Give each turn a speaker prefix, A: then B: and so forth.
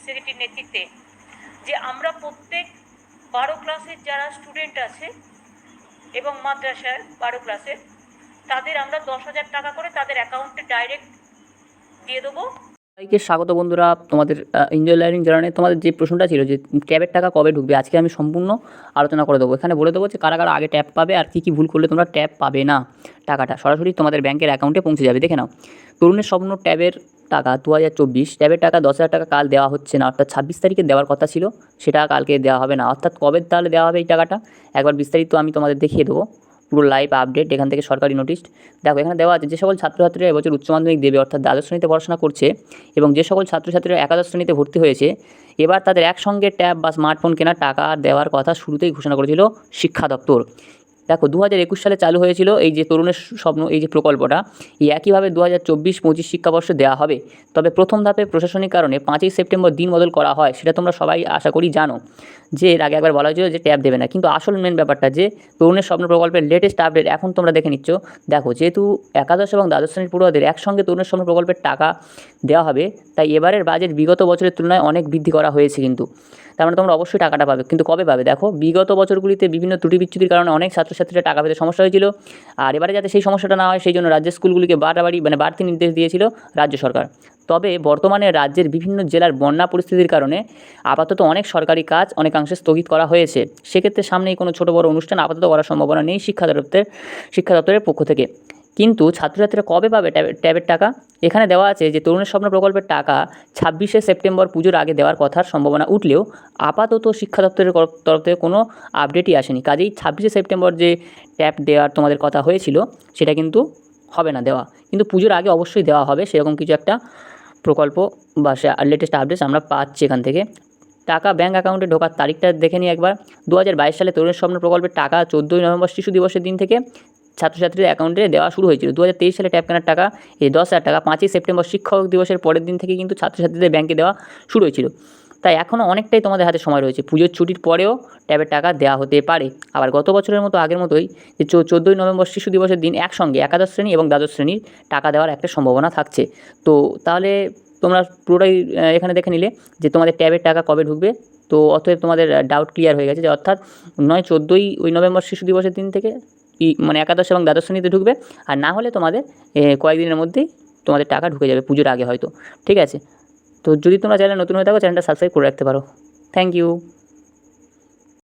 A: সেক্রেটারির নেতৃত্বে যে আমরা প্রত্যেক 12 ক্লাসের যারা স্টুডেন্ট আছে এবং মাদ্রাসায় 12 ক্লাসের তাদের আমরা 10,000 টাকা করে তাদের অ্যাকাউন্টে ডাইরেক্ট দিয়ে দেবো।
B: সবাইকে স্বাগত বন্ধুরা, তোমাদের এনজয় লার্নিং জার্নি। তোমাদের যে প্রশ্নটা ছিল যে ট্যাবের টাকা কবে ঢুকবে, আজকে আমি সম্পূর্ণ আলোচনা করে দেবো। এখানে বলে দেবো যে কারা কারা আগে ট্যাব পাবে আর কী ভুল করলে তোমরা ট্যাব পাবে না, টাকাটা সরাসরি তোমাদের ব্যাংকের অ্যাকাউন্টে পৌঁছে যাবে। দেখে নাও, তরুণের স্বপ্ন ট্যাবের টাকা 2024, ট্যাবের টাকা 10,000 টাকা কাল দেওয়া হচ্ছে না, অর্থাৎ 26 তারিখে দেওয়ার কথা ছিল, সেটা কালকে দেওয়া হবে না। অর্থাৎ কবে তাহলে দেওয়া হবে এই টাকাটা, একবার বিস্তারিত আমি তোমাদের দেখিয়ে দেবো, পুরো লাইভ আপডেট এখান থেকে সরকারি নোটিশ। দেখো এখানে দেওয়া আছে যে সকল ছাত্রছাত্রীরা এবছর উচ্চ মাধ্যমিক দেবে, অর্থাৎ দ্বাদশ শ্রেণীতে পড়াশোনা করছে, এবং যে সকল ছাত্রছাত্রীরা একাদশ শ্রেণীতে ভর্তি হয়েছে, এবার তাদের একসঙ্গে ট্যাব বা স্মার্টফোন কেনার টাকা দেওয়ার কথা শুরুতেই ঘোষণা করেছিল শিক্ষা দপ্তর। দেখো 2021 সালে চালু হয়েছিল এই যে তরুণের স্বপ্ন, এই যে প্রকল্পটা, এই একইভাবে 2024-25 শিক্ষাবর্ষে দেওয়া হবে। তবে প্রথম ধাপে প্রশাসনিক কারণে 5ই সেপ্টেম্বর দিন বদল করা হয়, সেটা তোমরা সবাই আশা করি জানো, যে এর আগে একবার বলা হয়েছিল যে ট্যাব দেবে না। কিন্তু আসল মেন ব্যাপারটা যে তরুণের স্বপ্ন প্রকল্পের লেটেস্ট আপডেট এখন তোমরা দেখে নিচ্ছ। দেখো যেহেতু একাদশ এবং দ্বাদশ শ্রেণীর পড়ুয়াদের একসঙ্গে তরুণের স্বপ্ন প্রকল্পের টাকা দেওয়া হবে, তাই এবারের বাজেট বিগত বছরের তুলনায় অনেক বৃদ্ধি করা হয়েছে। কিন্তু তার মানে তোমরা অবশ্যই টাকাটা পাবে, কিন্তু কবে পাবে? দেখো বিগত বছরগুলিতে বিভিন্ন ত্রুটি বিচ্যুতির কারণে অনেক ছাত্রছাত্রীরা টাকা পেতে সমস্যা হয়েছিল, আর এবারে যাতে সেই সমস্যাটা না হয় সেই জন্য রাজ্যের স্কুলগুলিকে বাড়তি নির্দেশ দিয়েছিল রাজ্য সরকার। তবে বর্তমানে রাজ্যের বিভিন্ন জেলার বন্যা পরিস্থিতির কারণে আপাতত অনেক সরকারি কাজ অনেকাংশে স্থগিত করা হয়েছে। সেক্ষেত্রে সামনেই কোনো ছোটো বড় অনুষ্ঠান আপাতত করার সম্ভাবনা নেই শিক্ষা দপ্তরের পক্ষ থেকে। কিন্তু ছাত্রছাত্রীরা কবে পাবে ট্যাবের টাকা? এখানে দেওয়া আছে যে তরুণের স্বপ্ন প্রকল্পের টাকা 26শে সেপ্টেম্বর পুজোর আগে দেওয়ার কথার সম্ভাবনা উঠলেও আপাতত শিক্ষা দপ্তরের তরফ থেকে কোনো আপডেটই আসেনি। কাজেই 26শে সেপ্টেম্বর যে ট্যাব দেওয়ার তোমাদের কথা হয়েছিল সেটা কিন্তু হবে না দেওয়া, কিন্তু পুজোর আগে অবশ্যই দেওয়া হবে, সেরকম কিছু একটা প্রকল্প বা লেটেস্ট আপডেটস আমরা পাচ্ছি এখান থেকে। টাকা ব্যাঙ্ক অ্যাকাউন্টে ঢোকার তারিখটা দেখে নিই একবার। 2022 সালে তরুণের স্বপ্ন প্রকল্পের টাকা 14ই নভেম্বর শিশু দিবসের দিন থেকে ছাত্রছাত্রীদের অ্যাকাউন্টে দেওয়া শুরু হয়েছিল। 2023 সালে ট্যাব কেনার টাকা এই 10,000 টাকা 5ই সেপ্টেম্বর শিক্ষক দিবসের পরের দিন থেকে কিন্তু ছাত্রছাত্রীদের ব্যাঙ্কে দেওয়া শুরু হয়েছিল। তাই এখনও অনেকটাই তোমাদের হাতে সময় রয়েছে, পুজোর ছুটির পরেও ট্যাবের টাকা দেওয়া হতে পারে। আবার গত বছরের মতো আগের মতোই যে 14ই নভেম্বর শিশু দিবসের দিন একসঙ্গে একাদশ শ্রেণী এবং দ্বাদশ শ্রেণীর টাকা দেওয়ার একটা সম্ভাবনা থাকছে। তো তাহলে তোমরা পুরোটাই এখানে দেখে নিলে যে তোমাদের ট্যাবের টাকা কবে ঢুকবে। তো অতএব তোমাদের ডাউট ক্লিয়ার হয়ে গেছে যে অর্থাৎ 14ই নভেম্বর শিশু দিবসের দিন থেকে মানে একাদশ এবং দ্বাদশ শ্রেণীতে ঢুকবে, আর না হলে তোমাদের কয়েকদিনের মধ্যেই তোমাদের টাকা ঢুকে যাবে পুজোর আগে হয়তো। ঠিক আছে, তো যদি তোমরা চ্যানেলে নতুন হয়ে থাকো চ্যানেলটা সাবস্ক্রাইব করে রাখতে পারো। Thank you.